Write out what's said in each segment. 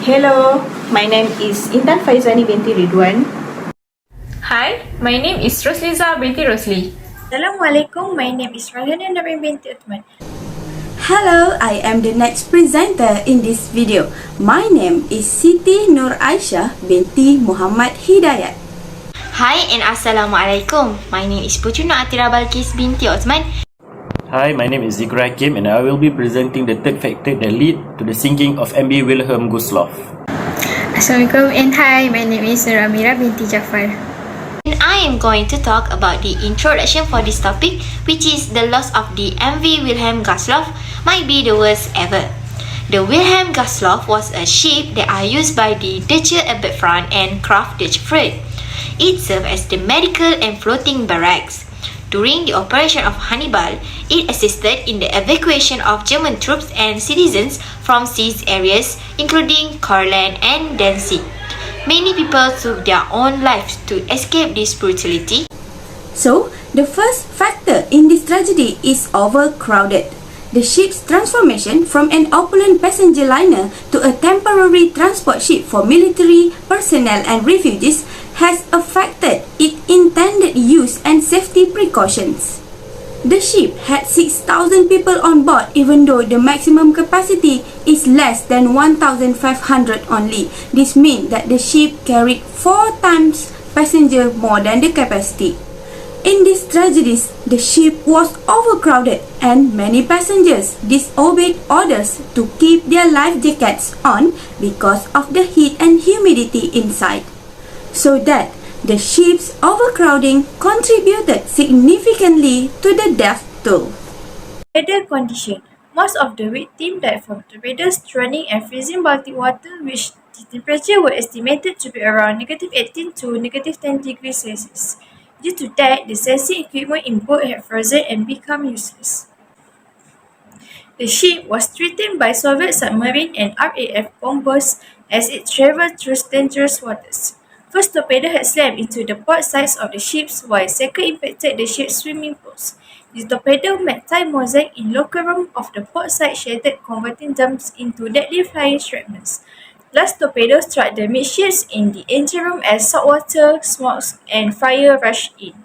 Hello, my name is Intan Faizani Binti Ridwan. Hi, my name is Rosliza Binti Rosli. Assalamualaikum, my name is Raihana binti Othman. Hello, I am the next presenter in this video. My name is Siti Nur Aisyah binti Muhammad Hidayat. Hi and Assalamualaikum. My name is Puteri Athirah Balqis binti Othman. Hi, my name is Zikry Hakim and I will be presenting the third factor that lead to the sinking of MV Wilhelm Gustloff. Assalamualaikum and hi, my name is Amira binti Jafar. And I am going to talk about the introduction for this topic, which is the loss of the MV Wilhelm Gustloff might be the worst ever. The Wilhelm Gustloff was a ship that are used by the Deutsche Abwehrfront and Kraft Deutsche Fleet. It served as the medical and floating barracks. During the operation of Hannibal, it assisted in the evacuation of German troops and citizens from seized areas, including Courland and Danzig. Many people took their own lives to escape this brutality. So, the first factor in this tragedy is overcrowded. The ship's transformation from an opulent passenger liner to a temporary transport ship for military personnel and refugees has affected its intended use and safety precautions. The ship had 6,000 people on board even though the maximum capacity is less than 1,500 only. This means that the ship carried 4 times passenger more than the capacity. In these tragedies, the ship was overcrowded and many passengers disobeyed orders to keep their life jackets on because of the heat and humidity inside. So that the ship's overcrowding contributed significantly to the death toll. Weather condition. Most of the victims died from tornadoes, drowning and freezing Baltic water, which the temperature were estimated to be around -18 to -10 degrees Celsius. Due to that, the sensing equipment in boat had frozen and become useless. The ship was threatened by Soviet submarine and RAF bombers as it traveled through dangerous waters. First torpedo had slammed into the port sides of the ships, while second impacted the ship's swimming pools. The torpedo met Thai mosaic in locker room of the port side shattered, converting dumps into deadly flying shrapnels. Last torpedo struck the midships in the engine room as saltwater, smoke, and fire rushed in.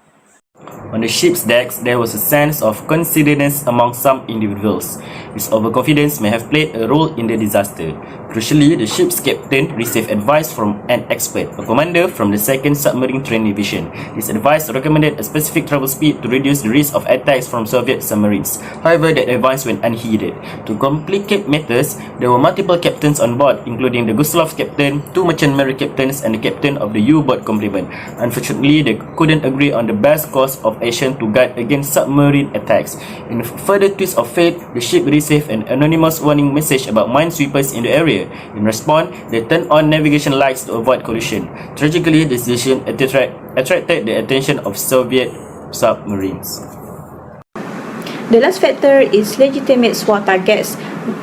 On the ship's decks, there was a sense of considerateness among some individuals. This overconfidence may have played a role in the disaster. Crucially, the ship's captain received advice from an expert, a commander from the 2nd Submarine Training Division. This advice recommended a specific travel speed to reduce the risk of attacks from Soviet submarines. However, that advice went unheeded. To complicate matters, there were multiple captains on board, including the Gustloff captain, 2 merchant marine captains, and the captain of the U-boat complement. Unfortunately, they couldn't agree on the best course of action to guard against submarine attacks. In a further twist of fate, the ship received an anonymous warning message about minesweepers in the area. In response, they turned on navigation lights to avoid collision. Tragically, this decision attracted the attention of Soviet submarines. The last factor is legitimate war targets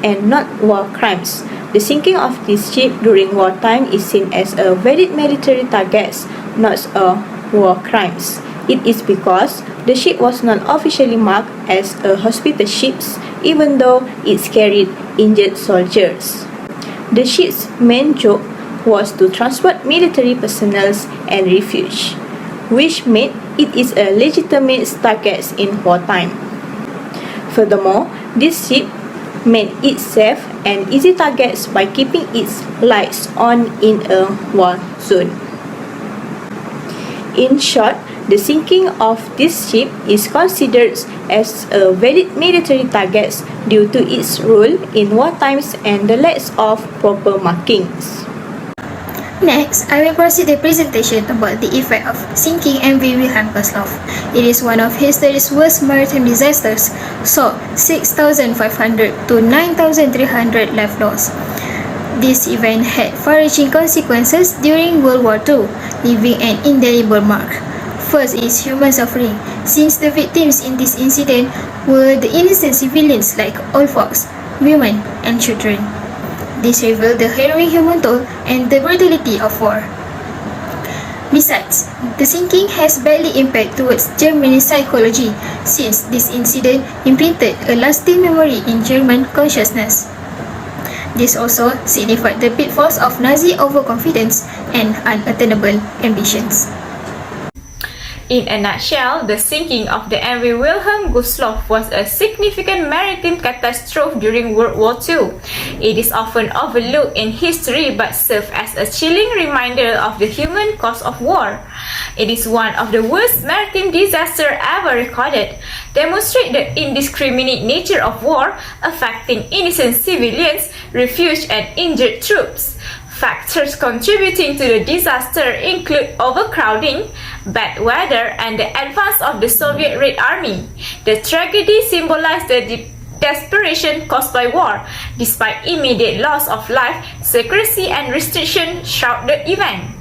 and not war crimes. The sinking of this ship during wartime is seen as a valid military target, not a war crimes. It is because the ship was not officially marked as a hospital ship, even though it carried injured soldiers. The ship's main job was to transport military personnel and refuge, which made it is a legitimate target in wartime. Furthermore, this ship made it safe and easy targets by keeping its lights on in a war zone. In short, the sinking of this ship is considered as a valid military target due to its role in wartimes and the lack of proper markings. Next, I will proceed the presentation about the effect of sinking MV Wilhelm Gustloff. It is one of history's worst maritime disasters, so 6,500 to 9,300 lives lost. This event had far-reaching consequences during World War II, leaving an indelible mark. First is human suffering, since the victims in this incident were the innocent civilians like old folks, women, and children. This revealed the harrowing human toll and the brutality of war. Besides, the sinking has badly impact towards Germany's psychology, since this incident imprinted a lasting memory in German consciousness. This also signified the pitfalls of Nazi overconfidence and unattainable ambitions. In a nutshell, the sinking of the MV Wilhelm Gustloff was a significant maritime catastrophe during World War II. It is often overlooked in history but serves as a chilling reminder of the human cost of war. It is one of the worst maritime disasters ever recorded, demonstrating the indiscriminate nature of war affecting innocent civilians, refugees and injured troops. Factors contributing to the disaster include overcrowding, bad weather, and the advance of the Soviet Red Army. The tragedy symbolized the desperation caused by war. Despite immediate loss of life, secrecy and restriction shroud the event.